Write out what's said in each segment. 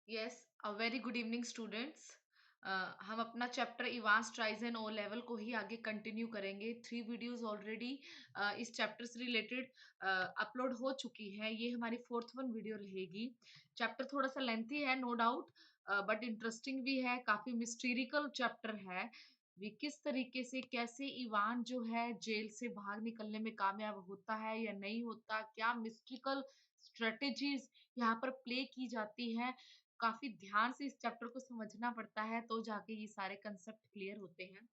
Yes, a very good evening students. हम अपना chapter Evans ट्राइजन O level को ही आगे कंटिन्यू करेंगे। 3 वीडियोस ऑलरेडी इस चैप्टर से रिलेटेड अपलोड हो चुकी हैं। ये हमारी फोर्थ वन वीडियो रहेगी। चैप्टर थोड़ा सा लेंथी है, नो डाउट, बट इंटरेस्टिंग भी है। काफी मिस्टीरिकल चैप्टर है। भी किस तरीके से कैसे इवान जो है जेल से बाहर निकलने में कामयाब होता है या नहीं होता, क्या मिस्ट्रिकल स्ट्रेटेजीज यहाँ पर प्ले की जाती हैं। काफी ध्यान से इस चैप्टर को समझना पड़ता है तो जाके ये सारे कंसेप्ट क्लियर होते हैं।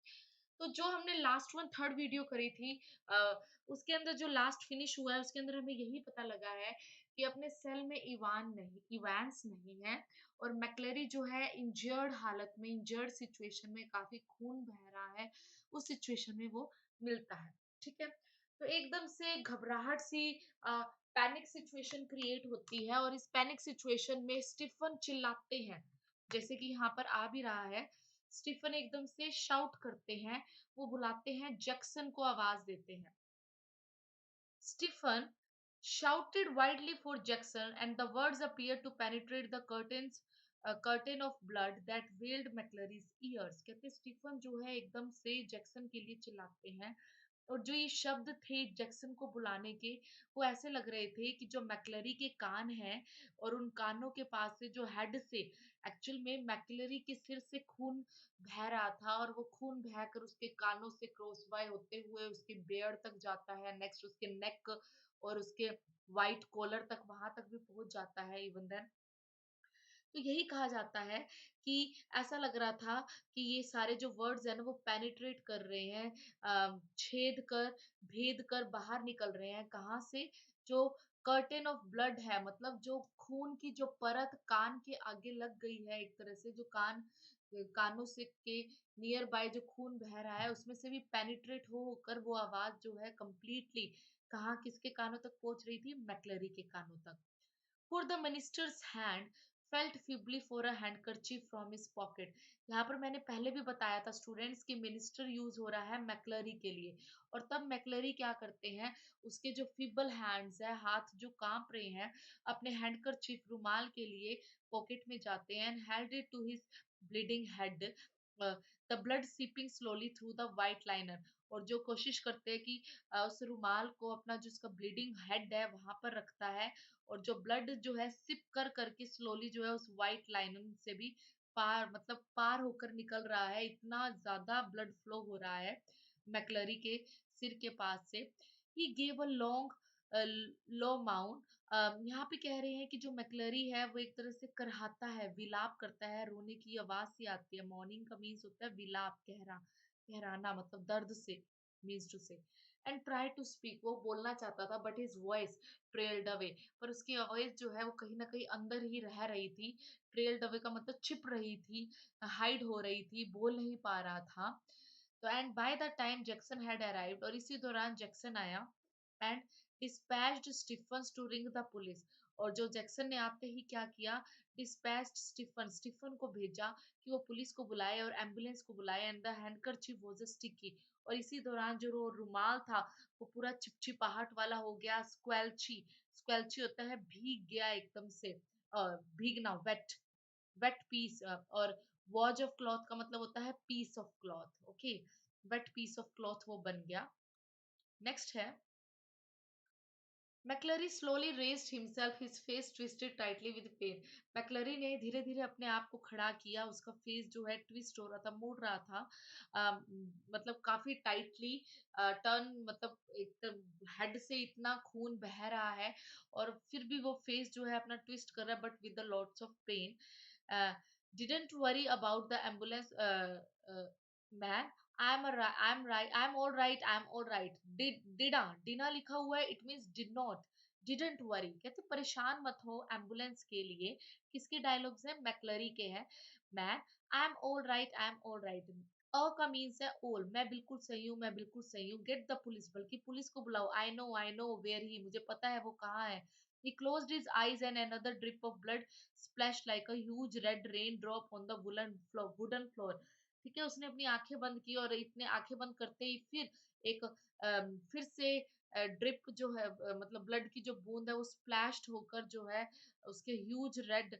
तो जो हमने लास्ट वन थर्ड वीडियो करी थी, उसके अंदर जो लास्ट फिनिश हुआ है उसके अंदर हमें यही पता लगा है कि अपने सेल में इवांस नहीं है। और मैक्लेरी जो है इंजर्ड हालत में, इंजर्ड सिचुएशन में, काफी खून बह रहा है, उस सिचुएशन में वो मिलता है। ठीक है। तो एकदम से घबराहट सी, पैनिक सिचुएशन क्रिएट होती है और इस पैनिक सिचुएशन में स्टीफन चिल्लाते हैं, जैसे कि यहाँ पर आ भी रहा है। स्टीफन एकदम से शाउट करते हैं, वो बुलाते हैं, जैक्सन को आवाज देते हैं। Stephen shouted wildly for Jackson, and the words appeared to penetrate the curtain of blood that veiled McClary's ears। कहते स्टीफन जो है एकदम से जैक्सन के लिए चिल्लाते हैं, और जो ये शब्द थे जैक्सन को बुलाने के, वो ऐसे लग रहे थे कि जो मैक्लरी के कान हैं और उन कानों के पास से जो हेड से, एक्चुअल में मैक्लरी के सिर से खून बह रहा था, और वो खून बहकर उसके कानों से क्रॉस बाय होते हुए उसके बेयर्ड तक जाता है, नेक्स्ट उसके नेक और उसके वाइट कॉलर तक, वहां तक भी पहुंच जाता है इवन देन। तो यही कहा जाता है कि ऐसा लग रहा था कि ये सारे जो वर्ड्स है ना वो पेनिट्रेट कर रहे हैं, छेद कर, भेद कर बाहर निकल रहे हैं। कहाँ से? जो कर्टेन ऑफ ब्लड है, मतलब जो खून की जो परत कान के आगे लग गई है, एक तरह से जो कानों से के नियर बाय जो खून बह रहा है उसमें से भी पेनिट्रेट हो होकर वो आवाज जो है कंप्लीटली कहाँ, किसके कानों तक पहुंच रही थी? मैक्लरी के कानों तक। For the minister's hand felt feebly for a handkerchief from his pocket। यहाँ पर मैंने पहले भी बताया था स्टूडेंट्स कि मिनिस्टर यूज हो रहा है मैक्लरी के लिए, और तब मैक्लरी क्या करते हैं, उसके जो फीबल हैंड्स है, हाथ जो कांप रहे हैं, अपने हैंडकरचीफ रुमाल के लिए पॉकेट में जाते हैं, and held it to his bleeding head, the blood seeping slowly through the white liner. और जो कोशिश करते हैं कि उस रुमाल को अपना जो उसका ब्लीडिंग हेड है वहां पर रखता है, और जो ब्लड जो है सिप कर करके स्लोली जो है उस वाइट लाइन से भी पार, मतलब पार होकर निकल रहा है, इतना ज्यादा ब्लड फ्लो हो रहा है मैक्लरी के सिर के पास से। He gave a long low mount. यहाँ पे कह रहे हैं कि जो मैक्लरी है वो एक तरह से करहाता है, विलाप करता है, रोने की आवाज सी आती है। मॉर्निंग का मीन्स होता है विलाप, कहराना, मतलब दर्द से, मीन्स टू से। एंड ट्राई टू स्पीक, वो बोलना चाहता था, but his voice trailed away, पर उसकी आवाज जो है वो कहीं ना कहीं अंदर ही रह रही थी। ट्रेल्ड अवे का मतलब छिप रही थी, हाइड हो रही थी, बोल नहीं पा रहा था। तो and by the time Jackson had arrived, और इसी दौरान जैक्सन आया, and dispatched Stephen to ring the police. और जो जैक्सन ने आते ही क्या किया, डिस्पैच्ड स्टीफन को भेजा कि वो पुलिस को बुलाए और एम्बुलेंस को बुलाए, and the handkerchief was sticky. और इसी दौरान जो रुमाल था वो पूरा चिपचिपाहट वाला हो गया, स्क्वेल्ची। स्क्वेल्ची होता है भीग गया एकदम से, भीगना, वेट, वेट पीस। और वॉज ऑफ क्लॉथ का मतलब होता है piece of cloth, okay. Wet piece of cloth वो बन गया। नेक्स्ट है, मैक्लरी slowly raised himself, his face twisted tightly with pain। मैक्लरी ने धीरे धीरे अपने आप को खड़ा किया, उसका फेस जो है ट्विस्ट हो रहा था, मुड़ रहा था, मतलब काफी टाइटली टर्न, मतलब एकदम हेड से इतना खून बह रहा है, और फिर भी वो फेस जो है अपना ट्विस्ट कर रहा है, but with lots of pain. Didn't worry about the ambulance man, I am all right, I am all right. डिडा, डिना लिखा हुआ है, it means did not. Didn't worry कहते परेशान मत हो एम्बुलेंस के लिए। किसके डायलॉग्स है? मैक्लरी के हैं। Man, I am all right, I am all right. A का मीन्स है ऑल, मैं बिल्कुल सही हूँ, मैं बिल्कुल सही हूँ। गेट द पुलिस, बल्कि पुलिस को बुलाओ। आई नो वेयर ही, मुझे पता है वो कहाँ है। He closed his eyes and another drip of blood splashed like a huge red raindrop on the wooden floor। ठीक है, उसने अपनी आंखें बंद की, और इतने आंखें बंद करते ही फिर एक फिर से ड्रिप जो है मतलब ब्लड की जो बूंद है वो स्प्लैश्ड होकर जो है उसके ह्यूज रेड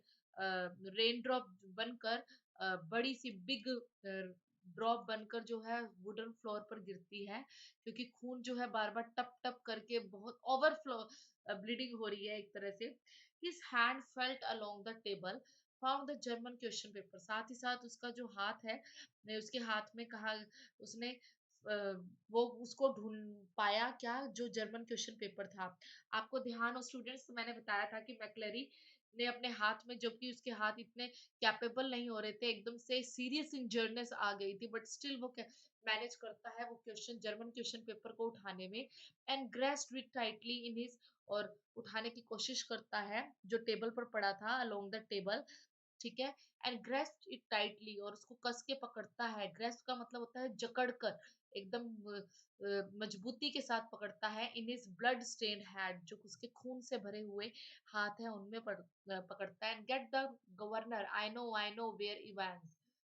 रेन ड्रॉप बनकर बड़ी सी बिग ड्रॉप बनकर जो है वुडन फ्लोर पर गिरती है, क्योंकि खून जो है बार बार टप टप करके बहुत ओवरफ्लो ब्लीडिंग हो रही है एक तरह से। His hand felt along the table, found the German question paper. साथ ही साथ उसका जो हाथ है, ने उसके हाथ में कहा, उसने अ, वो उसको ढूंढ पाया क्या, जो जर्मन क्वेश्चन पेपर था। आपको ध्यान हो स्टूडेंट्स, मैंने बताया था कि मैक्लेरी ने अपने हाथ में, जबकि उसके हाथ इतने कैपेबल नहीं हो रहे थे, एकदम से सीरियस इंजर्डनेस आ गई थी, बट स्टिल वो मैनेज करता है वो क्वेश्चन जर्मन क्वेश्चन पेपर को उठाने में, and grasped it tightly in his, और उठाने की कोशिश करता है जो टेबल पर पड़ा था अलोंग द टेबल, ठीक है, एंड ग्रेस्प इट टाइटली, और उसको कस के पकड़ता है। ग्रेस्प का मतलब होता है जकड़ कर, एकदम मजबूती के साथ पकड़ता है। In his blood stained hand, जो उसके खून से भरे हुए हाथ है उनमें पकड़ता है। And get the governor, I know where Evans,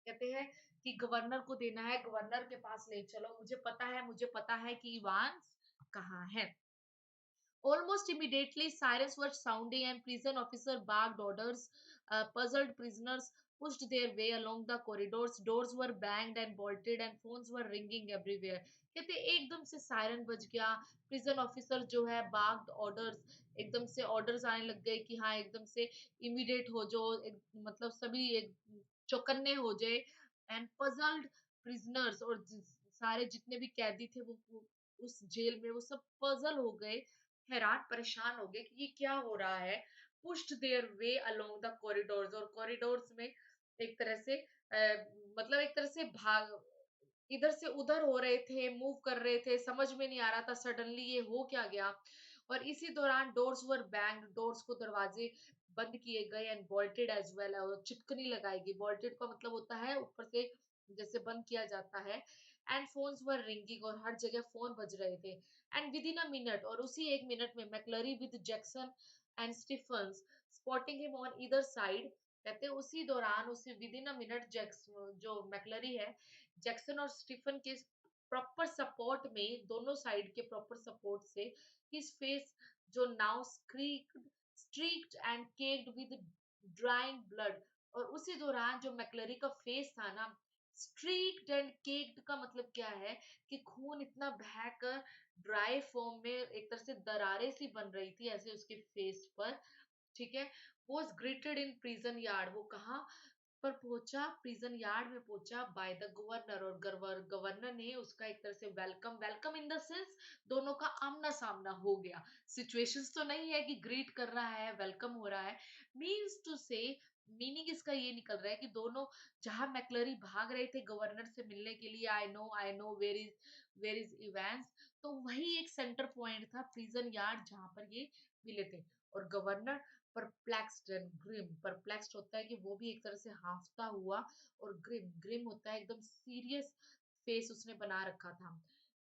कहते हैं कि गवर्नर को देना है, गवर्नर के पास ले चलो, मुझे पता है कि इवांस कहाँ है। Almost immediately, sirens were sounding and prison officer barked orders. Puzzled prisoners pushed their way along the corridors. Doors were banged and bolted and phones were ringing everywhere. कहते एकदम से सायरन बज गया, प्रिजन ऑफिसर जो है barged orders, एकदम से orders आने लग गए कि हाँ एकदम से इमीडिएट हो जाओ, मतलब सभी एक चौकन्ने हो जाए। एंड पजल्ड प्रिजनर्स, और सारे जितने भी कैदी थे वो उस जेल में वो सब पजल हो गए, हैरान परेशान हो गए कि ये क्या हो रहा है। Pushed their way along the corridors, और कॉरिडोर्स में एक तरह से मतलब एक तरह से भाग, इधर से उधर हो रहे थे, मूव कर रहे थे, समझ में नहीं आ रहा था सडनली ये हो क्या गया। और इसी दौरान डोर्स वर बैंग्ड, डोर्स को दरवाजे बंद किए गए, एंड बोल्टेड एज वेल, और चिपकनी लगाई गई। बोल्टेड का मतलब होता है ऊपर से जैसे बंद किया जाता है। एंड फोन्स वर रिंगिंग, और हर जगह फोन बज रहे थे। And within a minute, और उसी एक मिनट में McCleary with Jackson and Stephens spotting him on either side, कहते हैं उसी दौरान, उसी within a minute Jackson जो मैक्लरी है, जैक्सन और स्टीफन के प्रॉपर सपोर्ट में, दोनों साइड के प्रॉपर सपोर्ट से, हिज फेस जो now streaked and caked with drying blood, और उसी दौरान जो मैक्लरी का फेस था ना, स्ट्रीक्ड एंड केक्ड का मतलब क्या है कि खून इतना बहकर ड्राई फॉर्म में एक तरह से दरारें सी बन रही थी ऐसे उसके फेस पर, ठीक है। Was greeted in prison yard, वो कहाँ पर पहुंचा, प्रिजन यार्ड में पहुंचा, बाय द गवर्नर, और गवर्नर ने उसका एक तरह से welcome, welcome in the sense दोनों का आमना सामना हो गया। सिचुएशंस तो नहीं है कि ग्रीट कर रहा है, वेलकम हो रहा है, मीन्स टू से, मीनिंग इसका ये निकल रहा है कि दोनों, जहां मैक्लरी भाग रहे थे गवर्नर से मिलने के लिए, I know where is Evans, तो वही एक सेंटर पॉइंट था प्रिजन यार्ड जहां पर ये मिले थे। और governor perplexed and grim, perplexed होता है कि वो भी एक तरह से हाफता हुआ, और ग्रिम, ग्रिम होता है एकदम सीरियस फेस उसने बना रखा था।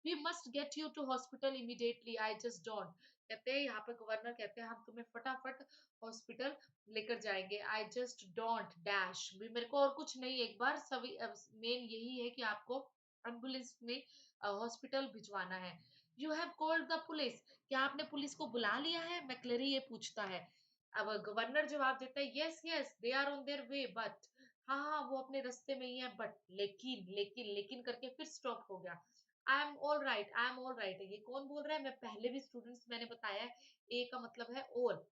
We must get you to hospital immediately, I just don't, कहते हैं यहाँ पे गवर्नर कहते हैं हम तुम्हें फटाफट हॉस्पिटल लेकर जाएंगे। आई जस्ट डोंट डैश, भी मेरे को और कुछ नहीं, एक बार सभी मेन यही है कि आपको एम्बुलेंस में हॉस्पिटल भिजवाना है। You have called the police, क्या आपने पुलिस को बुला लिया है, मैक्लेरी ये पूछता है। अब गवर्नर जवाब देता है, yes yes they are on their way, but, हाँ हाँ वो अपने रास्ते में ही है, बट, लेकिन करके फिर स्टॉप हो गया। आई एम ऑल राइट, ये कौन बोल रहा है, मैं पहले भी स्टूडेंट्स मैंने बताया है, ए का मतलब है ऑल।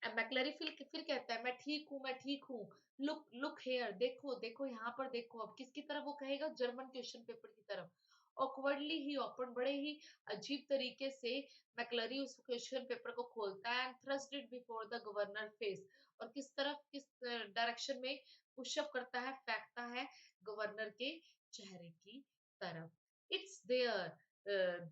मैक्लरी फिर कहता है, मैं ठीक हूँ। लुक हेयर, देखो देखो यहाँ पर देखो, अब किसकी तरफ वो कहेगा, जर्मन क्वेश्चन पेपर की तरफ। ऑकवर्डली ही ओपन, बड़े ही अजीब तरीके से मैक्लरी उस क्वेश्चन पेपर को खोलता है, and thrust it before the governor face, और किस तरफ, किस डायरेक्शन में पुशअप करता है, फेंकता है गवर्नर के चेहरे की तरफ। It's there,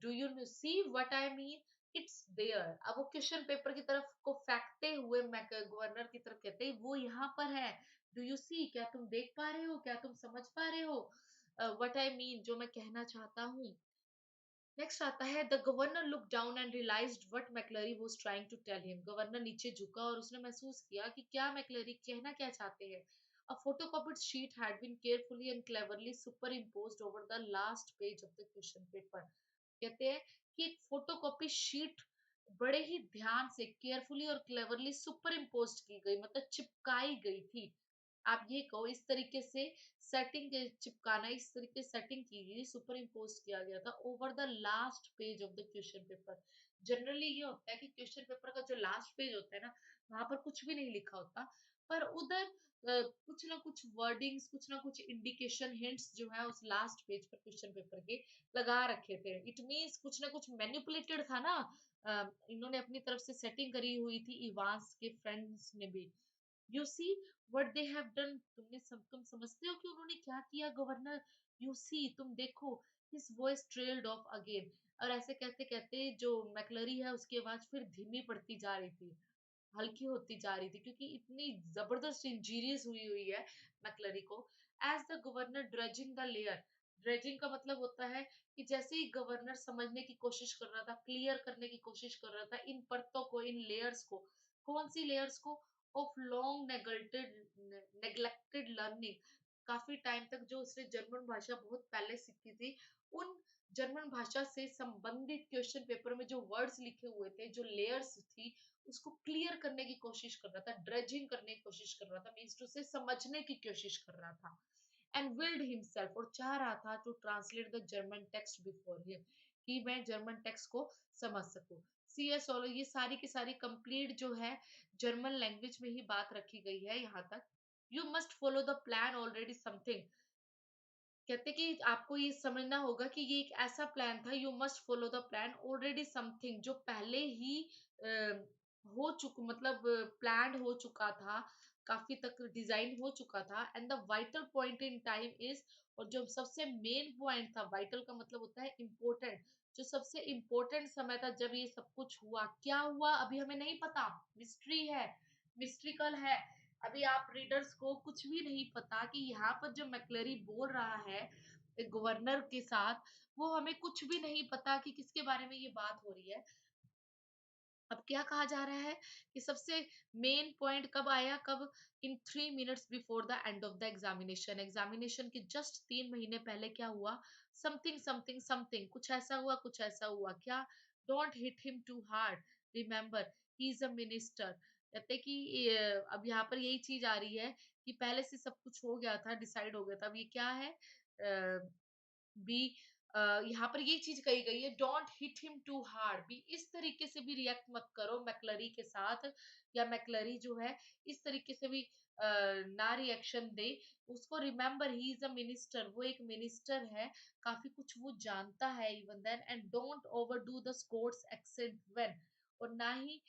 do you see what I mean, it's there. अब वो क्वेश्चन पेपर की तरफ को फेंकते हुए गवर्नर की तरफ कहते हैं, वो यहाँ पर है, डू यू सी, क्या तुम देख पा रहे हो, क्या तुम समझ पा रहे हो, व्हाट आई मीन, जो मैं कहना चाहता हूँ। नेक्स्ट आता है, the governor look down and realized what McCleary was trying to tell him, governor नीचे झुका और उसने महसूस किया कि क्या मैक्लरी कहना क्या चाहते हैं। A photocopied sheet had been carefully and cleverly superimposed over the last page of the question paper. कहते हैं कि एक फोटोकॉपी शीट बड़े ही ध्यान से केयरफुली और क्लेवरली सुपर इम्पोज की गई, मतलब चिपकाई गई थी। आप ये कहो इस तरीके से सेटिंग चिपकाना, इस तरीके से सेटिंग की गई, सुपर इम्पोज किया गया था over the last page of the question paper. Generally ये होता है कि क्वेश्चन पेपर का जो लास्ट पेज होता है ना, वहां पर कुछ भी नहीं लिखा होता, पर उधर कुछ ना कुछ वर्डिंग्स, कुछ ना कुछ इंडिकेशन हिंट्स जो है उस लास्ट पेज पर क्वेश्चन पेपर के लगा रखे थे। इट मीन्स कुछ ना कुछ मैनिपुलेटेड था ना, इन्होंने अपनी तरफ से सेटिंग करी हुई थी, इवांस के फ्रेंड्स ने भी। You see what they have done, तुम समझते हो कि उन्होंने क्या किया गवर्नर? यू सी, तुम देखो, his voice trailed of again. और ऐसे कहते कहते जो मैकलरी है उसकी आवाज फिर धीमी पड़ती जा रही थी, हल्की होती जा रही थी, क्योंकि इतनी जबरदस्त इंजीरियस हुई हुई है मैकलरी को। As the governor dredging the layer, dredging का मतलब होता है कि जैसे ही गवर्नर समझने की कोशिश कर रहा था, क्लियर करने की कोशिश कर रहा था इन परतों को, इन लेयर्स को, कौन सी लेयर्स को? ऑफ लॉन्ग नेग्लेक्टेड लर्निंग, काफी टाइम तक जो उसने जर्मन भाषा बहुत पहले सीखी थी, उन जर्मन भाषा से संबंधित क्वेश्चन पेपर में जो वर्ड्स लिखे हुए थे, जो लेयर्स थी, उसको क्लियर करने की कोशिश कर रहा था, ड्रेजिंग करने की कोशिश कर रहा था, मीन्स टू से समझने की कोशिश कर रहा था। एंड विल्ड हिमसेल्फ, और चाह रहा था to translate the German text before him, कि मैं जर्मन टेक्स्ट को समझ सकूं। सी एस ऑलो, ये सारी की सारी कंप्लीट जो है जर्मन लैंग्वेज में ही बात रखी गई है यहाँ तक। You must follow the plan already something, कहते कि आपको ये समझना होगा कि ये एक ऐसा प्लान था, you must follow the plan already something, जो पहले ही हो चुका, मतलब प्लान हो चुका था, काफी तक डिजाइन हो चुका था। And the vital point in time is, और जो सबसे मेन पॉइंट था, वाइटल का मतलब होता है इम्पोर्टेंट, जो सबसे इम्पोर्टेंट समय था जब ये सब कुछ हुआ, क्या हुआ अभी हमें नहीं पता, मिस्ट्री है, मिस्ट्रिकल है। अभी आप रीडर्स को कुछ भी नहीं पता कि यहाँ पर जो मैक्लरी बोल रहा है गवर्नर के साथ, वो हमें कुछ भी नहीं पता कि किसके बारे में ये बात हो रही है। अब क्या कहा जा रहा है कि सबसे मेन पॉइंट कब आया, कब? इन 3 minutes before the end of the examination, examination के जस्ट 3 महीने पहले क्या हुआ? समथिंग समथिंग समथिंग, कुछ ऐसा हुआ, कुछ ऐसा हुआ, क्या? Don't hit him too hard, remember he is a minister. कहते कि अब यहाँ पर यही चीज आ रही है कि पहले से सब कुछ हो गया था, डिसाइड हो गया था, अब ये क्या है? बी, यहाँ पर ये चीज कही गई है, don't hit him too hard, भी इस तरीके से भी रिएक्ट मत करो मैक्लरी के साथ, या मैक्लरी जो है इस तरीके से भी ना रिएक्शन दे। उसको remember he is a minister, वो एक मिनिस्टर है, काफी कुछ वो जानता है even then. And don't overdo the Scots accent when, और ना ही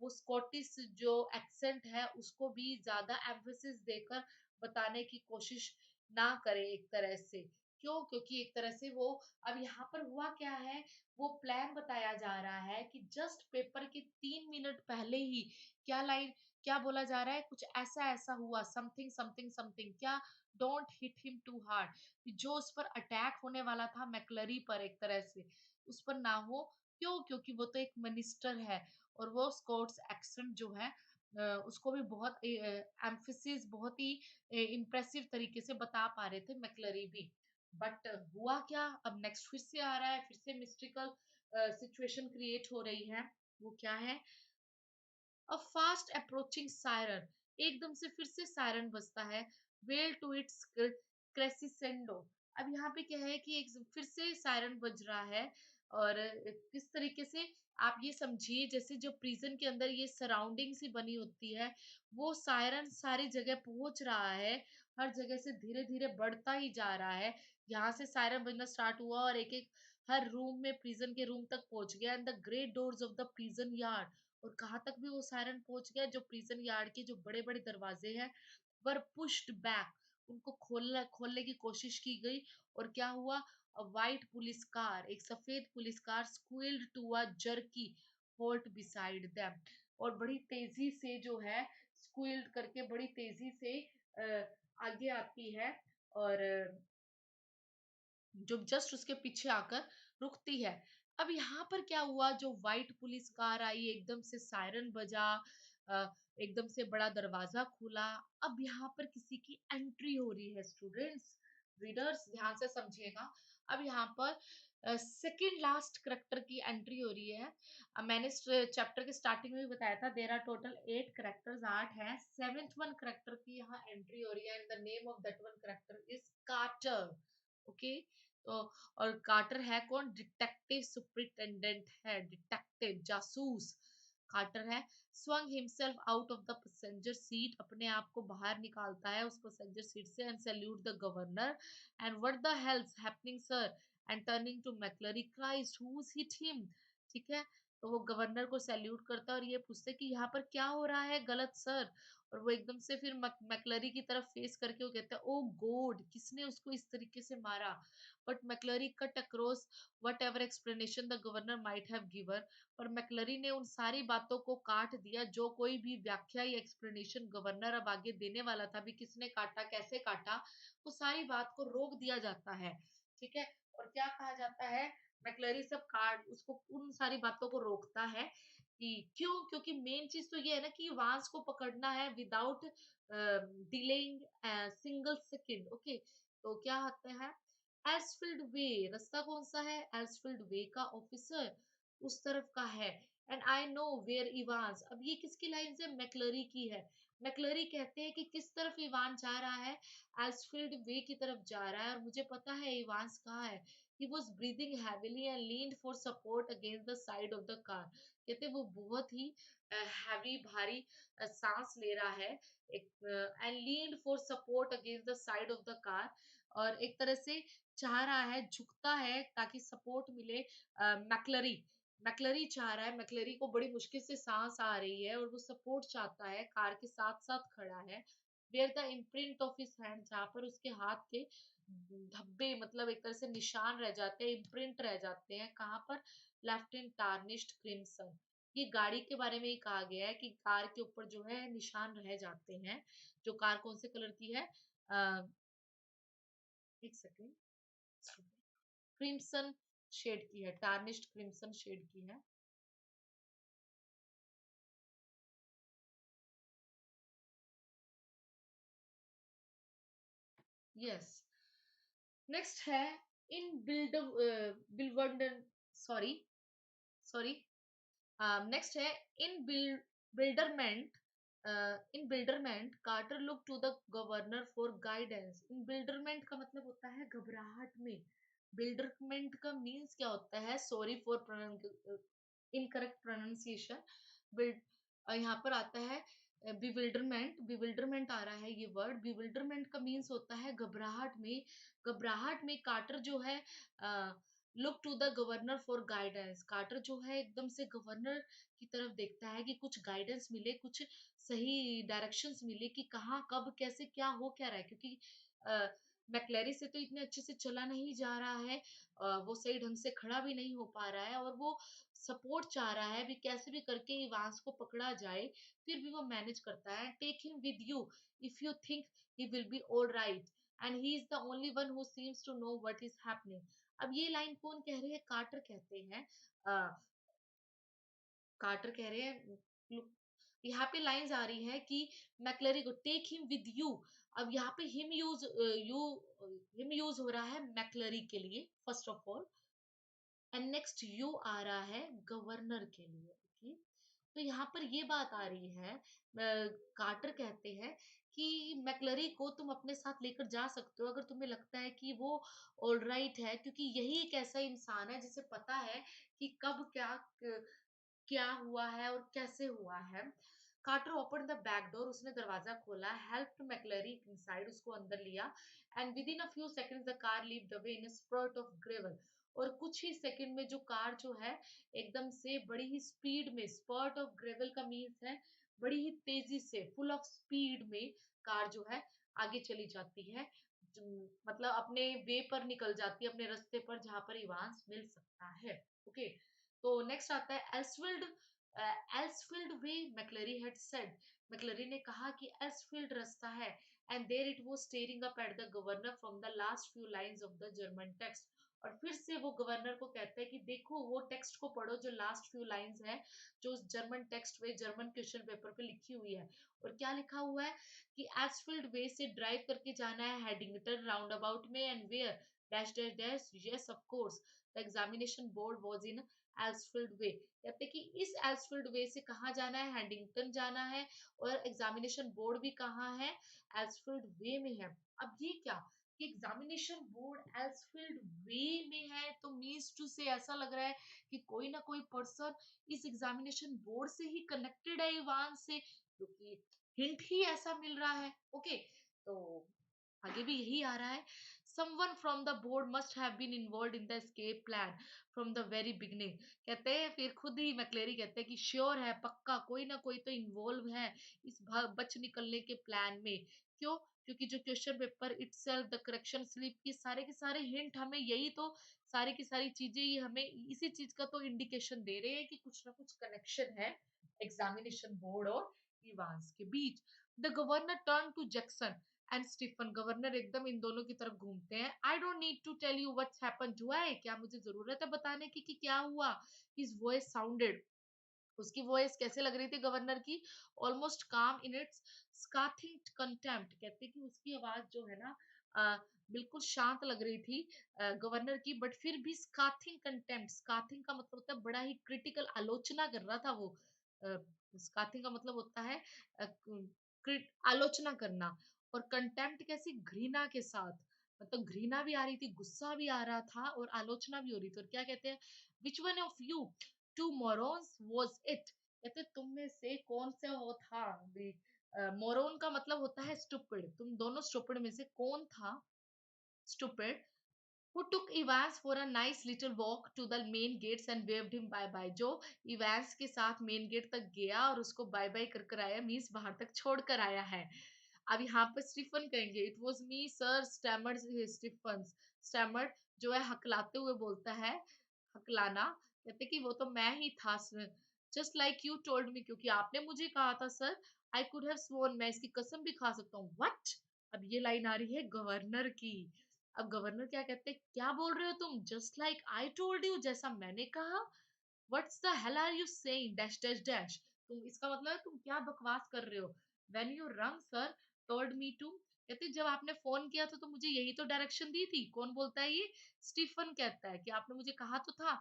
वो स्कॉटिश जो एक्सेंट है उसको भी ज्यादा एम्फेसिस देकर बताने की कोशिश ना करे एक तरह से। क्यों? क्योंकि एक तरह से वो, अब यहाँ पर हुआ क्या है, वो प्लान बताया जा रहा है कि जस्ट पेपर के 3 मिनट पहले ही क्या लाइन, क्या बोला जा रहा है, कुछ ऐसा ऐसा हुआ, समथिंग समथिंग समथिंग, क्या? Don't hit him too hard, जो उस पर अटैक होने वाला था मैक्लरी पर, एक तरह से उस पर ना हो। क्यों? क्योंकि वो तो एक मिनिस्टर है, और वो स्कॉट्स एक्सेंट जो है उसको भी बहुत एम्फेसिस, बहुत ही इम्प्रेसिव तरीके से बता पा रहे थे मैक्लरी भी। बट हुआ क्या? अब नेक्स्ट फिर से आ रहा है, फिर से मिस्ट्रिकल सिचुएशन क्रिएट हो रही है। वो क्या है? अ फास्ट अप्रोचिंग सायरन, एकदम से फिर से सायरन बजता है, वेल टू इट्स क्रेसिसेंडो। अब यहाँ पे क्या है कि एक फिर से सायरन बज रहा है, और किस तरीके से, आप ये समझिए जैसे जो प्रिजन के अंदर ये सराउंडिंग सी बनी होती है, वो सायरन सारी जगह पहुंच रहा है, हर जगह से धीरे धीरे बढ़ता ही जा रहा है। यहाँ से सायरन बजना स्टार्ट हुआ और एक एक हर रूम में, प्रिजन के रूम तक पहुंच गया, and the great doors of the prison yard, और कहाँ तक भी वो सायरन पहुंच गया, जो प्रिजन यार्ड के जो बड़े बड़े दरवाजे हैं वर पुश्ड बैक, उनको खोलने की कोशिश की गई। और क्या हुआ? अ वाइट पुलिस कार, एक सफेद police car squealed to a jerky halt beside them, और बड़ी तेजी से जो है स्क्वील्ड करके बड़ी तेजी से आगे आती है, और जो जस्ट उसके पीछे आकर रुकती है। अब यहाँ पर क्या हुआ, जो व्हाइट पुलिस कार आई, एकदम से सायरन बजा, एकदम से बड़ा दरवाजा खुला। अब यहाँ पर किसी की एंट्री हो रही है, स्टूडेंट्स, रीडर्स ध्यान से समझिएगा। अब यहाँ पर सेकंड लास्ट करेक्टर की एंट्री हो रही है। मैंने चैप्टर के स्टार्टिंग में भी बताया था देयर आर टोटल 8 करेक्टर्स, 8 हैं। सेवेंथ वन करेक्टर की यहाँ एंट्री हो रही है and the name of that one character is Carter. Okay, तो और कार्टर है कौन? डिटेक्टिव सुपरिटेंडेंट है, डिटेक्टिव जासूस कार्टर है। swung himself out of the passenger seat, अपने आप को बाहर निकालता है उस पैसेंजर सीट से and salute the governor and what the hell's happening sir and turning to McCleery Christ who hit him. ठीक है, तो वो गवर्नर को सैल्यूट करता है और ये पूछता है कि यहाँ पर क्या हो रहा है गलत सर। और वो एकदम से फिर मैक्लरी की तरफ फेस करके वो कहता है ओ गॉड, किसने उसको इस तरीके से मारा। But McCleery cut across what ever explanation the governor might have given. और मैक्लरी ने उन सारी बातों को काट दिया जो कोई भी व्याख्या या एक्सप्लेनेशन गवर्नर अब आगे देने वाला था, भी किसने काटा कैसे काटा, वो सारी बात को रोक दिया जाता है। ठीक है, और क्या कहा जाता है, मैक्लरी सब कार्ड उसको उन सारी बातों को रोकता है कि क्यों, क्योंकि मेन चीज तो ये है ना कि वांस को पकड़ना है without delaying single second. Okay, तो क्या होता है, एल्सफील्ड वे, रास्ता कौन सा है, एल्सफील्ड वे का ऑफिसर उस तरफ का है and I know where Evans. अब ये किसकी लाइन है, मैक्लरी की है। मैक्लरी कहते हैं कि किस तरफ इवान जा रहा है, एल्सफील्ड वे की तरफ जा रहा है और मुझे पता है इवांस कहाँ है। He was breathing heavily and leaned for support against the side of the car। कहते वो बहुत ही हैवी भारी सांस ले रहा है एक, and leaned for support against the side of the car, और एक तरह से चाह रहा है, झुकता है ताकि सपोर्ट मिले। मैक्लरी मैक्लरी चाह रहा है, मैक्लरी को बड़ी मुश्किल से सांस आ रही है और वो सपोर्ट चाहता है, कार के साथ साथ खड़ा है। Where the imprint of his hand, जहाँ पर उसके हाथ के धब्बे मतलब एक तरह से निशान रह जाते हैं, इम्प्रिंट रह जाते हैं, कहाँ पर, लेफ्ट इन टार्निश्ड क्रिम्सन। ये गाड़ी के बारे में ही कहा गया है कि कार के ऊपर जो है निशान रह जाते हैं। जो कार कौन से कलर की है, एक सेकेंड, क्रिम्सन शेड की है, टार्निश्ड क्रिम्सन शेड की है। यस, नेक्स्ट है in bewilderment, sorry sorry, next है in bewilderment, in bewilderment Carter look to the governor for guidance. In bewilderment का मतलब होता है घबराहट में। बिल्डरमेंट का मीन्स क्या होता है, sorry for incorrect pronunciation. Build यहाँ पर आता है बिविल्डरमेंट, बिविल्डरमेंट आ रहा है ये वर्ड। बिविल्डरमेंट का मीन्स होता है घबराहट में। घबराहट में कार्टर जो है look to the governor for guidance, Carter जो है एकदम से गवर्नर की तरफ देखता है कि कुछ गाइडेंस मिले, कुछ सही डायरेक्शंस मिले कि कहाँ कब कैसे क्या हो क्या रहा है, क्योंकि मैक्लेरी से तो इतने अच्छे से चला नहीं जा रहा है, वो सही ढंग से खड़ा भी नहीं हो पा रहा है और वो सपोर्ट चाह रहा है भी कैसे भी करके इवांस को पकड़ा जाए। फिर भी वो मैनेज करता है, take him with you if you think he will be all right and he is the only one who seems to know what is happening. अब ये लाइन कौन कह रहे हैं, कार्टर कहते हैं। कार्टर कह रहे हैं, यहाँ पे लाइंस आ रही है कि मैक्लरी को टेक हिम विद यू। अब यहाँ पे हिम यूज हो रहा है मैक्लरी के लिए first of all, and next you आ रहा है गवर्नर के लिए। ओके, तो यहाँ पर ये बात आ रही है, कार्टर कहते हैं कि मैक्लरी को तुम अपने साथ लेकर जा सकते हो अगर तुम्हें लगता है कि वो ऑलराइट है, क्योंकि यही एक ऐसा इंसान है जिसे पता है कि कब क्या क्या हुआ है और कैसे हुआ है। Carter open the back door, उसने दरवाजा खोला, हेल्प मैक्लरी इनसाइड, उसको अंदर लिया and within a few seconds the car leaved away in a spurt of gravel. और कुछ ही सेकंड में जो कार जो है एकदम से बड़ी ही स्पीड में, स्पर्ट ऑफ ग्रेवल का मीन्स है बड़ी ही तेजी से, फुल ऑफ स्पीड में कार जो है आगे चली जाती है, मतलब अपने वे पर निकल जाती है, अपने रास्ते पर जहां पर इवांस मिल सकता है। ओके, तो नेक्स्ट आता है एल्सफील्ड। एल्सफील्ड वे, मैक्लरी हैड सेड, मैक्लरी ने कहा कि एल्सफील्ड रास्ता है and there it was staring up at the governor from the last few lines of the German text. और फिर से वो गवर्नर को कहता है कि देखो वो टेक्स्ट को पढ़ो जो लास्ट फ्यू लाइंस है, जो उस जर्मन टेक्स्ट में जर्मन क्वेश्चन पेपर पे लिखी हुई है। और क्या लिखा हुआ है कि एल्सफील्ड वे से ड्राइव करके जाना है हेडिंगटन राउंड अबाउट में and where dash dash dash, yes of course. The examination board was in Elsfield Way. कहते कि इस एल्सफील्ड वे से कहाँ जाना है, हैडिंगटन जाना है, और एग्जामिनेशन बोर्ड भी कहाँ है, एल्सफील्ड वे में है। अब ये क्या कि एग्जामिनेशन बोर्ड एल्सफील्ड वे में है, तो मीन्स टू से ऐसा लग रहा है कि कोई ना कोई पर्सन इस एग्जामिनेशन बोर्ड से ही कनेक्टेड है इवान से, क्योंकि हिंट ही ऐसा मिल रहा है। ओके, तो आगे भी यही आ रहा है। someone from the board must have been involved in the escape plan from the very beginning। कहते हैं फिर खुद ही मैक्लेरी कहते हैं कि श्योर है, पक्का कोई ना कोई तो इन्वॉल्व है इस बच निकलने के प्लान में। क्यों? क्योंकि जो question paper itself, the correction slip, के सारे हिंट हमें यही तो, सारी की सारी चीजें ये हमें इसी चीज का तो इंडिकेशन दे रहे हैं कि कुछ ना कुछ कनेक्शन है एग्जामिनेशन बोर्ड और इवांस के बीच। The governor turn to Jackson and Stephen. Governor एकदम इन दोनों की तरफ घूमते हैं। I don't need to tell you what's happened. हुआ है क्या, मुझे जरूरत है बताने की कि क्या हुआ? हिज वॉइस साउंडेड, उसकी वॉइस कैसे लग रही थी गवर्नर की? ऑलमोस्ट काम इन इट्स स्काथिंग कंटेम्प्ट। कहते कि उसकी आवाज जो है ना बिल्कुल शांत लग रही थी गवर्नर की, बट फिर भी स्काथिंग कंटेम्प्ट, स्काथिंग का मतलब होता है बड़ा ही क्रिटिकल, आलोचना कर रहा था वो। स्काथिंग का मतलब होता है आलोचना करना, और कंटेम्प्ट कैसी, घृणा के साथ, मतलब घृणा भी आ रही थी, गुस्सा भी आ रहा था और आलोचना भी हो रही थी। और क्या कहते हैं, which one of you two morons was it. कहते तुम में से कौन सा वो था। मोरोन का मतलब होता है स्टूपिड, तुम दोनों स्टूपिड में से कौन था stupid who took Evans for a nice little walk to the main gates and waved him bye bye। जो इवांस के साथ मेन गेट तक गया और उसको बाय बाय कर कर आया, मीन्स बाहर तक छोड़ कर आया है। अब यहाँ पर स्टीफन कहेंगे, it was me sir stammered Stephen. Stammered जो है हकलाते हुए बोलता है, हकलाना, कहते कि वो तो मैं ही था sir. Just like you told me, क्योंकि आपने मुझे कहा था सर। आई कुड हैव स्worn, मैं इसकी कसम भी खा सकता हूँ। व्हाट? अब ये लाइन आ रही है गवर्नर की। अब गवर्नर क्या कहते हैं, क्या बोल रहे हो तुम? Just like I told you, जैसा मैंने कहा। What's the hell are you saying dash dash dash. तुम, इसका मतलब है तुम क्या बकवास कर रहे हो। व्हेन यू रंग सर टोल्ड मी टू। कहते जब आपने फोन किया था तो मुझे यही तो डायरेक्शन दी थी। कौन बोलता है ये? स्टीफन कहता है कि आपने मुझे कहा तो था।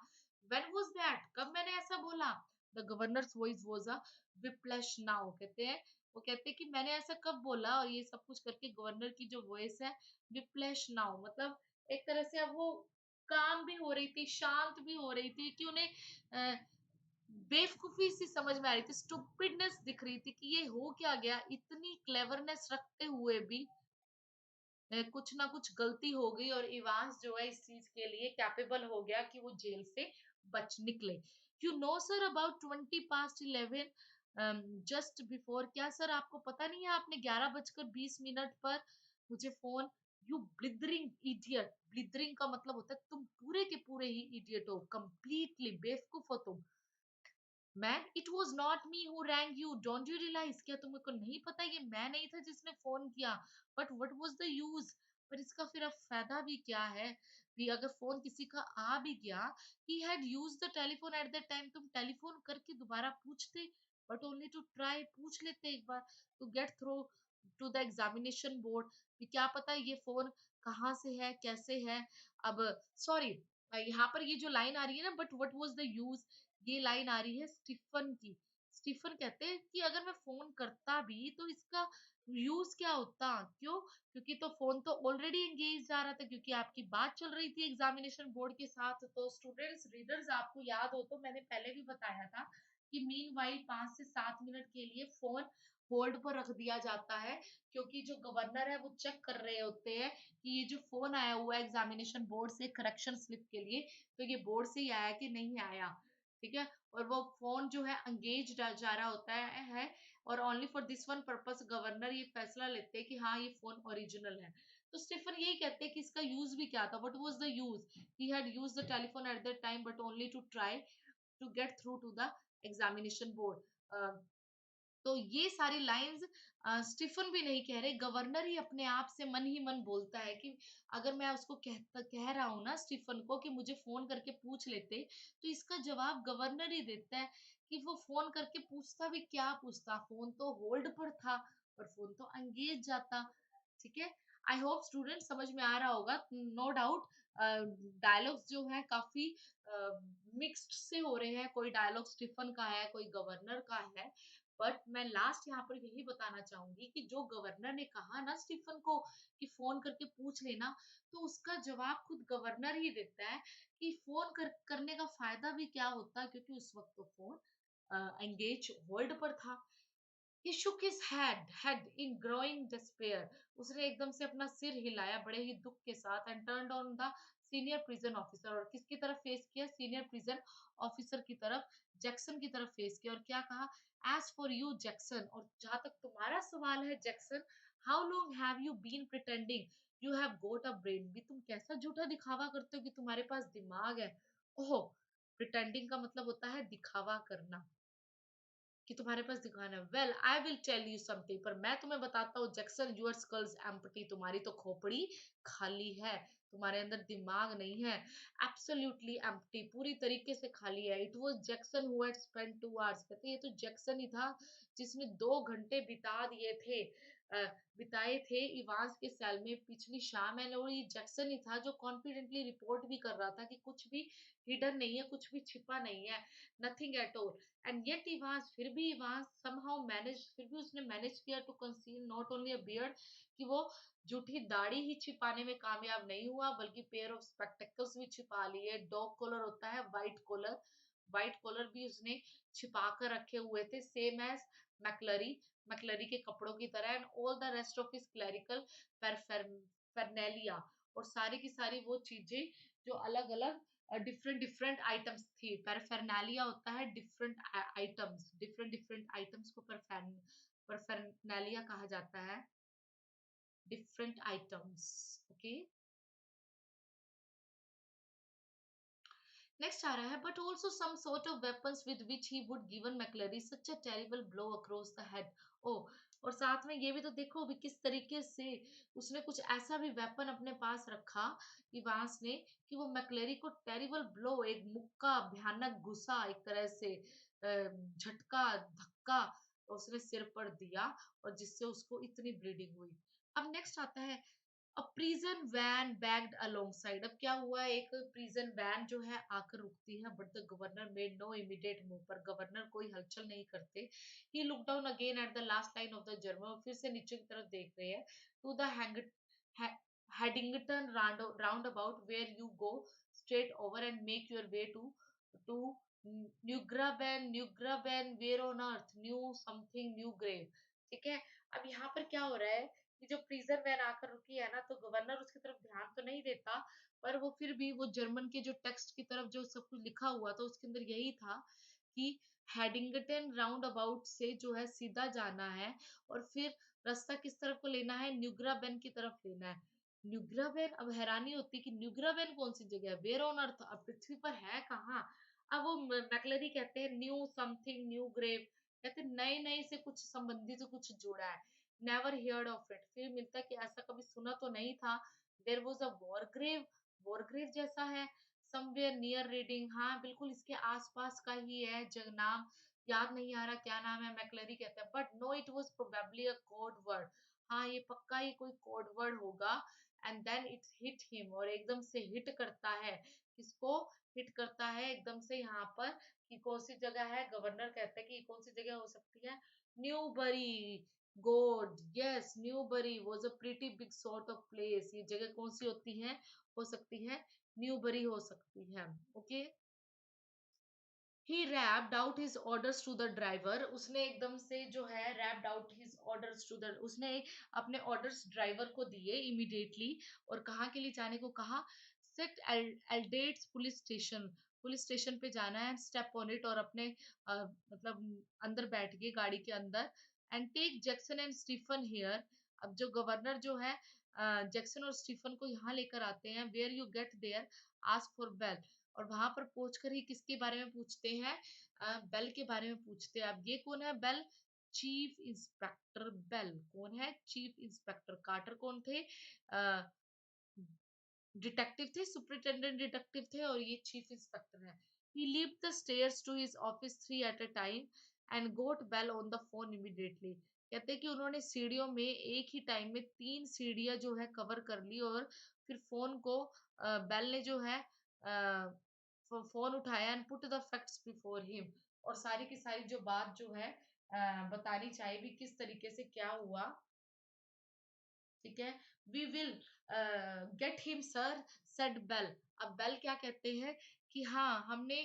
व्हेन वाज दैट, कब मैंने ऐसा बोला? The governor's voice was a whiplash now. कहते हैं, वो कहते हैं कि मैंने ऐसा कब बोला, और ये सब कुछ करके गवर्नर की जो वॉइस है विप्लश नाउ, मतलब एक तरह से अब वो काम भी हो रही थी, शांत भी हो रही थी, कि उन्हें बेवकूफी सी समझ में आ रही थी, स्टूपिडनेस दिख रही थी कि ये हो क्या गया, इतनी क्लेवरनेस रखते हुए भी कुछ ना कुछ गलती हो गई, और इवांस जो है इस चीज के लिए कैपेबल हो गया कि वो जेल से बच निकले। You know sir about 11:20 just before. क्या सर आपको पता नहीं है, आपने 11:20 पर मुझे फोन। You blithering idiot. ब्लिदरिंग का मतलब होता है तुम पूरे के पूरे ही इडियट हो, कंप्लीटली बेवकूफ हो तुम। Man, it was not me who rang you, don't you realize. क्या तुमको नहीं पता ये मैं नहीं था जिसने फोन किया? But what was the use? पर इसका फिर अब फायदा भी क्या है? भी अगर फोन किसी का आ भी गया, he had use the telephone at the time, तुम टेलीफोन करके दोबारा पूछते, बट ओनली टू ट्राई, पूछ लेते एक बार, to get through to the examination board. क्या पता ये फोन कहाँ से है, कैसे है। अब सॉरी, यहाँ पर ये जो लाइन आ रही है ना, but what was the use, ये लाइन आ रही है स्टीफन की। स्टीफन कहते हैं कि अगर मैं फोन करता भी तो इसका यूज क्या होता? क्यों? क्योंकि तो फोन तो ऑलरेडी एंगेज जा रहा था, क्योंकि आपकी बात चल रही थी एग्जामिनेशन बोर्ड के साथ। तो स्टूडेंट्स, रीडर्स, आपको याद हो तो मैंने पहले भी बताया था कि मीन वाइल 5 से 7 मिनट के लिए फोन होल्ड पर रख दिया जाता है, क्योंकि जो गवर्नर है वो चेक कर रहे होते हैं कि ये जो फोन आया हुआ है एग्जामिनेशन बोर्ड से करेक्शन स्लिप के लिए, तो ये बोर्ड से ही आया कि नहीं आया। ठीक है, और वो फोन जो है एंगेज जा रहा होता है, और only for this one purpose governor ये फैसला लेते हैं कि हाँ ये फोन ओरिजिनल है। तो स्टीफन यही कहते हैं कि इसका यूज भी क्या था, what was the use. He had used the telephone at that time but only to try to get through to the examination board. तो ये सारी लाइंस स्टीफन भी नहीं कह रहे, गवर्नर ही अपने आप से मन ही मन बोलता है कि अगर मैं उसको कह रहा हूँ ना स्टीफन को कि मुझे फोन करके पूछ लेते, तो इसका जवाब गवर्नर ही देता है कि वो फोन करके पूछता भी क्या पूछता, फोन तो होल्ड पर था और फोन तो एंगेज जाता। ठीक है, आई होप स्टूडेंट समझ में आ रहा होगा, नो डाउट। डायलॉग्स जो है काफी मिक्स्ड से हो रहे हैं, कोई डायलॉग स्टीफन का है, कोई गवर्नर का है। बट मैं लास्ट यहाँ पर यही बताना चाहूंगी कि जो गवर्नर ने कहा ना स्टीफन को कि फोन करके पूछ लेना, तो उसका जवाब खुद गवर्नर ही देता है कि करने का फायदा भी क्या होता, क्योंकि उस वक्त तो फोन एंगेज होल्ड पर था। He shook his head in growing despair. उसने एकदम से अपना सिर हिलाया बड़े ही दुख के साथ, and turned on the senior prison officer, और किसकी तरफ फेस किया, सीनियर प्रिजन ऑफिसर की तरफ, जैक्सन की तरफ फेस किया, और क्या कहा, as for you जैक्सन, और जहां तक तुम्हारा सवाल है Jackson, how long have you been pretending you have got a brain, भी तुम कैसा झूठा दिखावा करते हो कि तुम्हारे पास दिमाग है। ओह, प्रिटेंडिंग का मतलब होता है दिखावा करना, कि तुम्हारे पास दिखाना है। Well I will tell you something, पर मैं तुम्हें बताता हूँ जैक्सन, यूर स्कल्स एम्प्टी, तुम्हारी तो खोपड़ी खाली है, तुम्हारे अंदर दिमाग नहीं है। एब्सोल्युटली एम्प्टी, पूरी तरीके से खाली है। It was Jackson who had spent 2 hours, कहते ये तो जैक्सन ही था जिसने 2 घंटे बिता दिए थे, बिताए थे इवांस के सेल में पिछली शाम है, और ये जैक्सन ही था जो कॉन्फिडेंटली रिपोर्ट भी कर रहा था कि कुछ भी हिडन नहीं है, कुछ भी छिपा नहीं है, nothing at all. And yet Evans, फिर भी इवांस somehow मैनेज, फिर भी उसने मैनेज किया to conceal not only a beard, कि वो झूठी दाढ़ी ही छिपाने में कामयाब नहीं हुआ, बल्कि पेयर ऑफ स्पेक्टेकल्स भी छिपा लिए। डॉग कॉलर होता है, वाइट कॉलर, वाइट कॉलर भी उसने छिपा कर रखे हुए थे, सेम एज मैकलरी, मैकलरी के कपड़ों की तरह। And all the rest of his clerical paraphernalia, और सारी की सारी वो चीजें जो अलग अलग डिफरेंट डिफरेंट आइटम्स थी। पैराफेरनालिया होता है different items, different different items को पैराफेरनालिया कहा जाता है, डिफरेंट आइटम्स। ओके, नेक्स्ट आ रहा है, but also some sort of weapons with which he would given McCleery such a terrible blow across the head. Oh, और साथ में ये भी तो देखो भी किस तरीके से उसने कुछ ऐसा भी वेपन अपने पास रखा इवांस ने, कि वो मैकलरी को टेरिबल ब्लो, एक मुक्का, भयानक गुस्सा, एक तरह से झटका, धक्का उसने सिर पर दिया, और जिससे उसको इतनी ब्लीडिंग हुई। अब नेक्स्ट आता है, a prison van bagged alongside. अब क्या हुआ, एक प्रिजन वैन जो है आकर रुकती है, but the governor made no immediate move, पर गवर्नर कोई हलचल नहीं करते। He look down again at the last line of the German, फिर से नीचे की तरफ देख रहे हैं, to the Headington roundabout where you go straight over and make your way to Newgraben where on earth new something new grave. ठीक है, अब यहाँ पर क्या हो रहा है कि जो प्रिजन वैन आकर रुकी है ना, तो गवर्नर उसकी तरफ ध्यान तो नहीं देता, पर वो फिर भी वो जर्मन के जो टेक्स्ट की तरफ जो सब कुछ लिखा हुआ था उसके अंदर यही था कि हेडिंगटन राउंड अबाउट से जो है सीधा जाना है, और फिर रास्ता किस तरफ को लेना है, न्यूग्राबेन की तरफ लेना है। न्यूग्राबेन, अब हैरानी होती है कि न्यूग्राबेन कौन सी जगह है, वेयर ऑन अर्थ, अब पृथ्वी पर है कहाँ। अब वो मैकलरी कहते हैं न्यू समथिंग न्यू ग्रेव, कहते हैं नए नए से कुछ संबंधित से कुछ जोड़ा है। नेवर हियर्ड ऑफ इट, फिर मिलता है कि ऐसा कभी सुना तो नहीं था। There was a war grave जैसा है, समवेयर नियर रीडिंग, हाँ बिल्कुल इसके आसपास का ही है, जग नाम याद नहीं आ रहा क्या नाम है, मैकलरी कहता है, but no it was probably a code word, हाँ ये पक्का ही कोई कोड वर्ड होगा। And then it hit him, और एकदम से हिट करता है, किसको हिट करता है एकदम से यहाँ पर, कि कौन सी जगह है, गवर्नर कहता है कि कौन सी जगह हो सकती है, न्यूबरी। गोड, yes, Newbury was a pretty big sort of place, ये जगह कौन सी होती है, हो सकती है न्यूबरी हो सकती है। Okay, he rapped out his orders to the driver, उसने एकदम से जो है rapped out his orders to the, उसने अपने ऑर्डर्स ड्राइवर को दिए इमीडिएटली, और कहाँ के लिए जाने को कहा, सेट एल्डेट्स पुलिस स्टेशन पे जाना है, स्टेप ऑन इट, और अपने मतलब अंदर बैठ गए गाड़ी के अंदर, and take Jackson and Stephen here. अब जो गवर्नर जो है जैक्सन और स्टीफन को यहाँ लेकर आते हैं, where you get there ask for Bell, और वहां पर पहुंचकर ही किसके बारे में पूछते हैं, बेल के बारे में पूछते हैं। अब ये कौन है बेल, चीफ इंस्पेक्टर बेल, कौन है, चीफ इंस्पेक्टर कार्टर कौन थे, डिटेक्टिव थे, सुपरिटेंडेंट डिटेक्टिव थे, और ये चीफ इंस्पेक्टर है। He leaved the stairs to his office 3 at a time, and got Bell on the phone immediately. कहते हैं कि उन्होंने सीढ़ियों में एक ही टाइम में 3 सीढ़ियाँ जो है कवर कर ली, और फिर फ़ोन को बेल ने जो है फ़ोन उठाया and put the facts before him, और सारी की सारी जो बात जो है बतानी चाहिए भी किस तरीके से क्या हुआ। ठीक है। We will get him sir, said Bell. अब बेल क्या कहते हैं कि हाँ हमने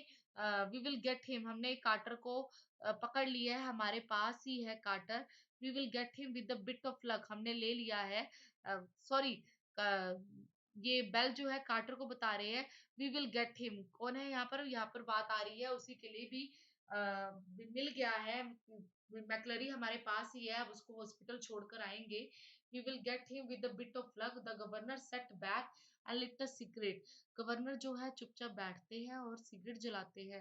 वी विल गेट हिम, हमने कार्टर को पकड़ लिया है, हमारे पास ही है Carter. We will get him with the bit of luck, हमने ले लिया है। सॉरी, ये बेल जो है कार्टर को बता रहे हैं वी विल गेट हिम। कौन है यहाँ पर? यहाँ पर बात आ रही है उसी के लिए भी मिल गया है। मैकलरी हमारे पास ही है, अब उसको हॉस्पिटल छोड़कर आएंगे। We will get him with a bit of luck. The governor sat back and lit a cigarette. Governor जो है चुपचाप बैठते हैं और सिगरेट जलाते हैं।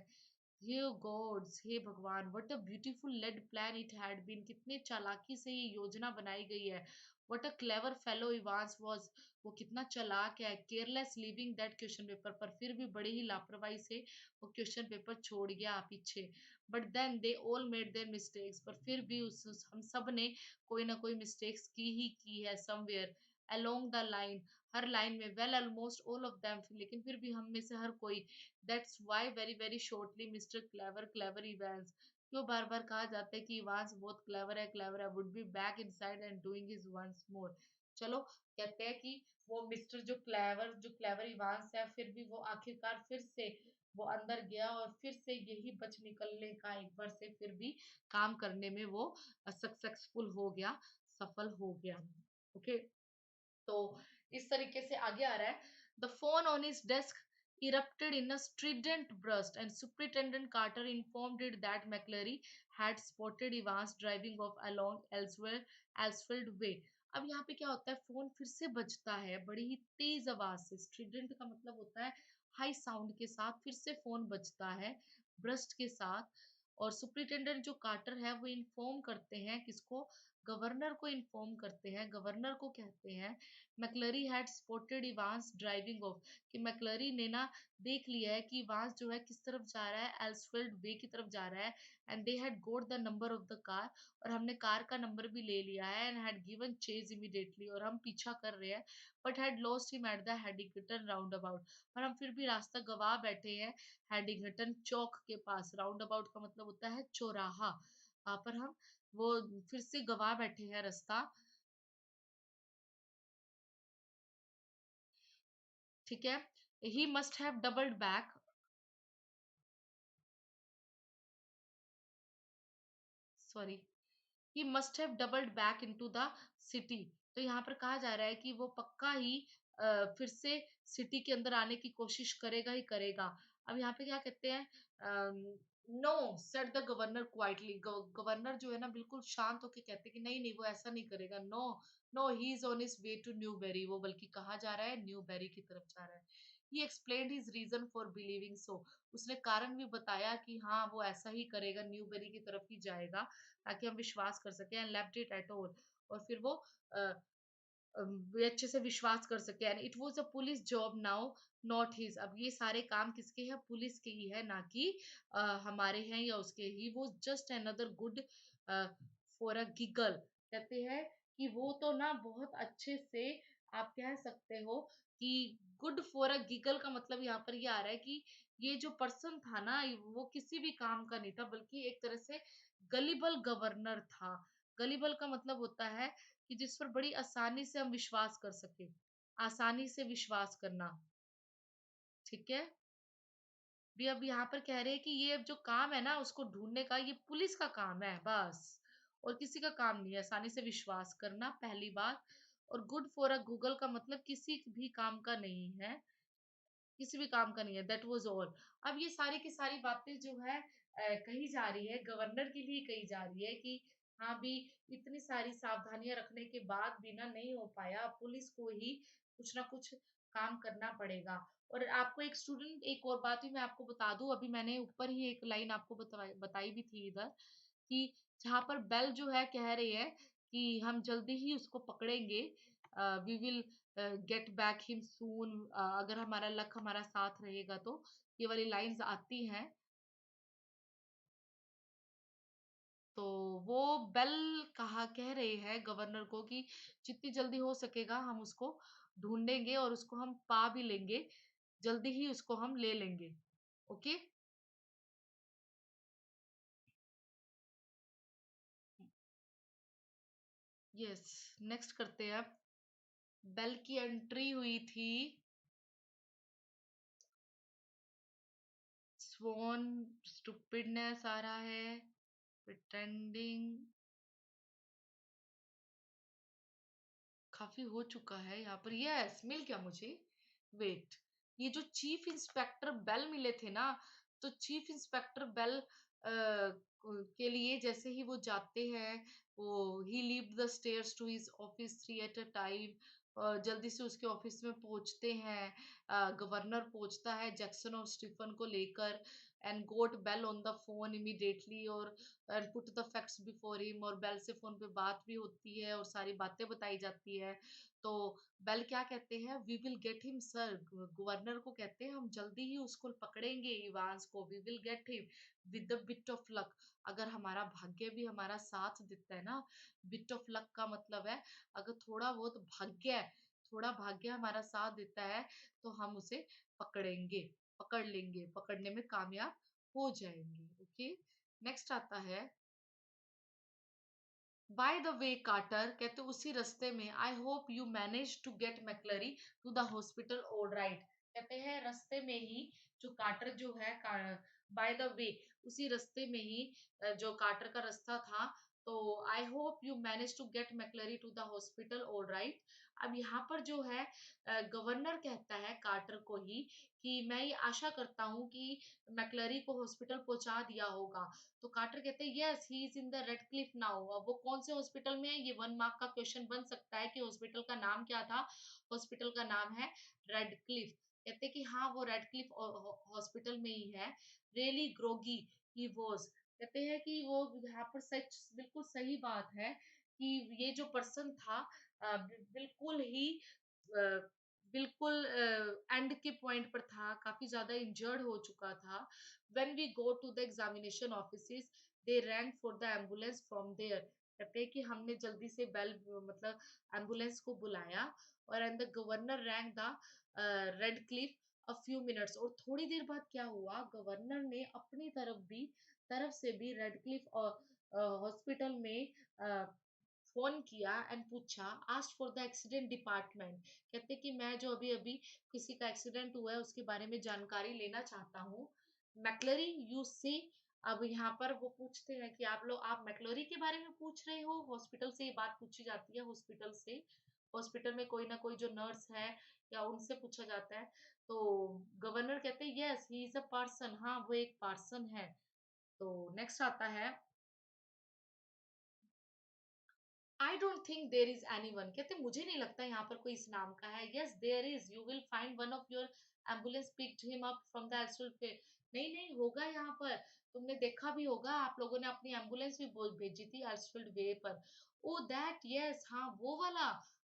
हे गॉड्स, हे भगवान, what a beautiful laid plan it had been, कितने चालाकी से ये योजना बनाई गई है। What a clever fellow Evans was, वो कितना चालाक है। Careless leaving that question paper, पर फिर भी बड़ी ही लापरवाही से वो क्वेश्चन पेपर छोड़ गया पीछे। But then they all made their mistakes, पर फिर भी हम सब ने कोई ना कोई मिस्टेक्स की है समवेयर अलोंग द लाइन, हर लाइन में। Well almost all of them, लेकिन फिर भी हम में से हर कोई। That's why very very shortly mister Clever, clever Evans, क्यों बार बार कहा जाता है कि इवांस बहुत क्लेवर है, would be back inside and doing his once more. चलो, कहते हैं कि वो मिस्टर जो क्लेवर इवांस है, फिर भी वो आखिरकार फिर से वो अंदर गया और फिर से यही बच निकलने का एक बार से फिर भी काम करने में वो सक्सेसफुल हो गया, सफल हो गया। ओके। तो इस तरीके से आगे आ रहा है। The phone on his desk erupted in a strident burst and Superintendent Carter informed it that McClary had spotted Evans driving off along Elsfield Way। अब यहाँ पे क्या होता है, फोन फिर से बजता है बड़ी ही तेज आवाज से। स्ट्रिडेंट का मतलब होता है हाई साउंड के साथ फिर से फोन बजता है, ब्रस्ट के साथ। और सुपरिटेंडेंट जो कार्टर है वो इन्फॉर्म करते हैं किसको? गवर्नर को इन्फॉर्म करते हैं। गवर्नर को कहते हैं McCleery had spotted Evans driving off, कि मैक्लरी ने ना देख लिया है कि इवांस जो है किस तरफ जा रहा है, एल्सफील्ड वे की तरफ जा रहा है। And they had got the number of the car, और हमने कार का नंबर भी ले लिया है। And had given chase immediately, और हम पीछा कर रहे हैं। But had lost him at the Headington roundabout, पर हम फिर भी रास्ता गवा बैठे हैं हेडिंगटन चौक के पास। राउंड अबाउट का मतलब होता है चौराहा, वहां पर हम वो फिर से गवा बैठे हैं रास्ता। ठीक है। He must have doubled back, sorry, he must have doubled back into the city. तो यहाँ पर कहा जा रहा है कि वो पक्का ही फिर से सिटी के अंदर आने की कोशिश करेगा ही करेगा। अब यहाँ पे क्या कहते हैं, no, said the governor quietly. Governor जो है ना बिल्कुल शांत होके कहते हैं कि नहीं नहीं वो ऐसा नहीं करेगा। No, no, he is on his way to Newbury, वो बल्कि कहाँ जा रहा है? न्यूबेरी की तरफ जा रहा है। He explained his reason for believing so, उसने कारण भी बताया कि हाँ वो ऐसा ही करेगा, न्यूबेरी की तरफ ही जाएगा, ताकि हम विश्वास कर सकें। And left it at all, और फिर वो वे अच्छे से विश्वास कर सके। And it was a police job now, not his. अब ये सारे काम किसके हैं? पुलिस के ही है, ना कि हमारे हैं या उसके। He was just another good for a giggle. कहते हैं कि वो तो ना बहुत अच्छे से, आप कह सकते हो कि गुड फॉर अ गिगल का मतलब यहाँ पर ये आ रहा है कि ये जो पर्सन था ना वो किसी भी काम का नहीं था, बल्कि एक तरह से गलिबल गवर्नर था। गलिबल का मतलब होता है कि जिस पर बड़ी आसानी से हम विश्वास कर सके, आसानी से विश्वास करना। ठीक है। भी अब यहाँ पर कह रहे हैं कि ये अब जो काम है ना उसको ढूंढने का, ये पुलिस का काम है बस, और किसी का काम नहीं है आसानी से विश्वास करना, पहली बात। और गुड फॉर अ गूगल का मतलब किसी भी काम का नहीं है, किसी भी काम का नहीं है। That was all. अब ये सारी की सारी बातें जो है कही जा रही है, गवर्नर के लिए कही जा रही है कि हाँ भी इतनी सारी सावधानियां रखने के बाद भी ना नहीं हो पाया, पुलिस को ही कुछ ना कुछ काम करना पड़ेगा। और आपको एक स्टूडेंट एक और बात भी मैं आपको बता दूं, अभी मैंने ऊपर ही एक लाइन आपको बताई भी थी इधर, कि जहाँ पर बेल जो है कह रही है कि हम जल्दी ही उसको पकड़ेंगे, we will get back him soon, अगर हमारा लक हमारा साथ रहेगा तो। ये वाली लाइंस आती हैं। तो वो बेल कहा कह रही है गवर्नर को कि जितनी जल्दी हो सकेगा हम उसको ढूंढेंगे और उसको हम पा भी लेंगे, जल्दी ही उसको हम ले लेंगे। ओके। यस, नेक्स्ट करते हैं। बेल की एंट्री हुई थी। स्वॉन स्टूपिडनेस आ रहा है। प्रिटेंडिंग काफी हो चुका है यहाँ पर। यस, मिल गया मुझे। वेट, ये जो चीफ इंस्पेक्टर बेल मिले थे ना, तो चीफ इंस्पेक्टर बेल के लिए जैसे ही वो जाते हैं, वो he leave the stairs to his office 3 at a time, जल्दी से उसके ऑफिस में पहुंचते हैं। गवर्नर पहुंचता है जैक्सन और स्टीफन को लेकर, and got Bell on the phone immediately, और and put the facts before him, और बेल से फोन पे बात भी होती है और सारी बातें बताई जाती है। तो बेल क्या कहते हैं, we will get him sir, governor को कहते हैं हम जल्दी ही उसको पकड़ेंगे इवांस को, we will get him with the bit of luck. अगर हमारा भाग्य भी हमारा साथ देता है ना, बिट ऑफ लक का मतलब है अगर थोड़ा बहुत भाग्य है, थोड़ा भाग्य हमारा साथ देता है, तो हम उसे पकड़ेंगे, पकड़ लेंगे, पकड़ने में कामयाब हो जाएंगे। ओके। नेक्स्ट आता है, बाय द वे कार्टर, कहते उसी रास्ते में, I hope you manage to get McCleery to the hospital all right. कहते हैं रास्ते में ही, जो कार्टर जो है, बाय द वे, उसी रास्ते में ही, जो कार्टर का रास्ता था, तो I hope you manage to get McCleery to the hospital all right. अब यहाँ पर जो है, गवर्नर कहता है कार्टर को ही कि मैं ये आशा करता हूँ कि मैक्लरी को हॉस्पिटल पहुंचा दिया होगा। तो कार्टर कहते हैं yes he is in the red Cliff now. अब वो कौन से हॉस्पिटल में है, ये 1 मार्क का क्वेश्चन बन सकता है कि हॉस्पिटल का नाम क्या था। हॉस्पिटल का नाम है रेड क्लिफ। कहते हैं कि हाँ वो रेड क्लिफ हॉस्पिटल में ही है। Really groggy he was. कहते हैं कि वो यहाँ पर सच, बिल्कुल सही बात है कि ये जो पर्सन था, बिल्कुल ही अ, बिल्कुल एंड के पॉइंट पर था, काफी ज्यादा इंजर्ड हो चुका था। when we go to the examination offices, they rang for the ambulance from there। कहते हैं कि हमने जल्दी से बेल, मतलब एम्बुलेंस को बुलाया, और and the governor rank the red Cliff a few minutes. और थोड़ी देर बाद क्या हुआ, गवर्नर ने अपनी तरफ से भी रेड क्लिफ हॉस्पिटल में फोन किया एंड पूछा, asked for the accident department. कहते कि मैं जो अभी अभी किसी का एक्सीडेंट हुआ है उसके बारे में जानकारी लेना चाहता हूँ। मैक्लरी यू सी। अब यहाँ पर वो पूछते हैं कि आप मैक्लोरी के बारे में पूछ रहे हो, हॉस्पिटल से ये बात पूछी जाती है, हॉस्पिटल से, हॉस्पिटल में कोई ना कोई जो नर्स है या उनसे पूछा जाता है। तो गवर्नर कहते हैं yes he is a person, हाँ वो एक पर्सन है। तो नेक्स्ट आता है, I don't think there is any one. कहते मुझे नहीं लगता यहाँ पर कोई इस नाम का है। Yes there is, you will find one of your ambulance picked him up from the Ellsworth पे। नहीं नहीं होगा यहाँ पर, तुमने देखा भी होगा, आप लोगों ने अपनी एम्बुलेंस भी भेजी थी एल्सफील्ड वे पर। ओ दैट यस, हाँ वो वाला,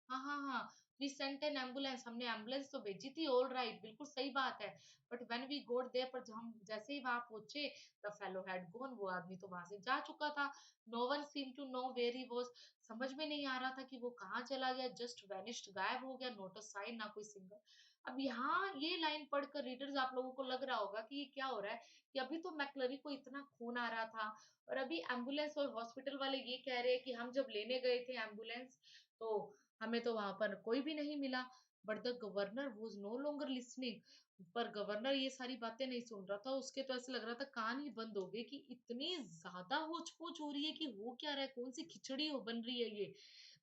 हाँ हाँ हाँ, वी सेंट एन एम्बुलेंस, हमने एम्बुलेंस तो भेजी थी, ऑल राइट, बिल्कुल सही बात है। But when we got there, पर हम जैसे ही वहां पहुंचे, द फेलो हैड गॉन, वो आदमी तो वहां से जा चुका था। No one seem to know where he was. समझ में नहीं आ रहा था कि वो कहाँ चला गया, जस्ट वैनिश्ड, गायब हो गया, नोट अ साइन, ना कोई सिंगल। अब यहाँ ये लाइन पढ़कर रीडर्स, आप लोगों को लग रहा होगा कि ये क्या हो रहा है, कि अभी तो मैक्लरी को इतना खून आ रहा था, और अभी एम्बुलेंस और हॉस्पिटल वाले ये कह रहे हैं कि हम जब लेने गए थे एम्बुलेंस, तो हमें तो वहां पर कोई भी नहीं मिला। But the governor was no longer listening. पर गवर्नर ये सारी बातें नहीं सुन रहा था, उसके तो ऐसे लग रहा था कान ही बंद हो गए, कि इतनी ज्यादा होच पोच हो रही है, कि हो क्या रहा है, कौन सी खिचड़ी हो बन रही है ये।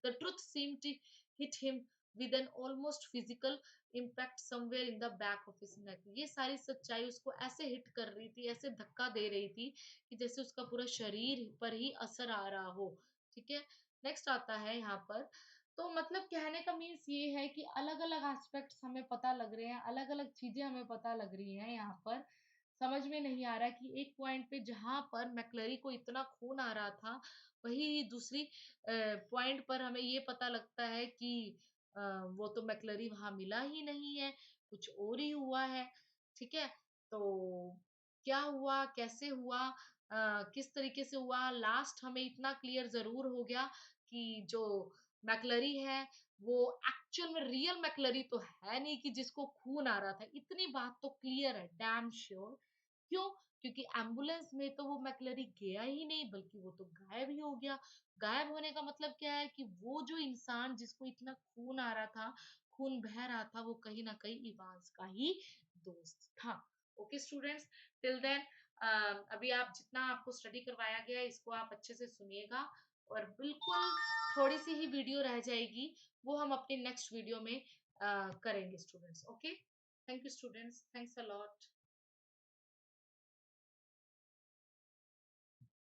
The truth seem to hit him with an almost physical impact somewhere in the back of his neck. ये सारी सच्चाई उसको ऐसे हिट कर रही थी, ऐसे धक्का दे रही थी, कि जैसे उसका पूरा शरीर पर ही असर आ रहा हो। ठीक है। नेक्स्ट आता है यहाँ पर, तो मतलब कहने का मीन्स ये है कि अलग अलग एस्पेक्ट्स हमें पता लग रहे हैं, अलग अलग चीजें हमें पता लग रही हैं यहाँ पर। समझ में नहीं आ रहा कि एक पॉइंट पे जहां पर मैक्लरी को इतना खून आ रहा था, वही दूसरी पॉइंट पर हमें ये पता लगता है कि वो तो मैक्लरी वहां मिला ही नहीं है, कुछ और ही हुआ है। ठीक है। तो क्या हुआ, कैसे हुआ, किस तरीके से हुआ, लास्ट हमें इतना क्लियर जरूर हो गया कि जो मैकलरी है वो एक्चुअल में रियल मैकलरी तो है नहीं कि जिसको खून आ रहा था। इतनी बात तो क्लियर है, डैम श्योर। क्यों? क्योंकि एम्बुलेंस में तो वो मैकलरी गया ही नहीं, बल्कि वो तो गायब ही हो गया। गायब होने का मतलब क्या है कि वो जो इंसान जिसको इतना खून आ रहा था, खून बह रहा था, वो कहीं ना कहीं इवांस का ही दोस्त था। ओके स्टूडेंट्स, टिल देन अभी आप जितना आपको स्टडी करवाया गया है इसको आप अच्छे से सुनिएगा, और बिल्कुल थोड़ी सी ही वीडियो रह जाएगी, वो हम अपने नेक्स्ट वीडियो में करेंगे students. Okay, thank you students, thanks a lot.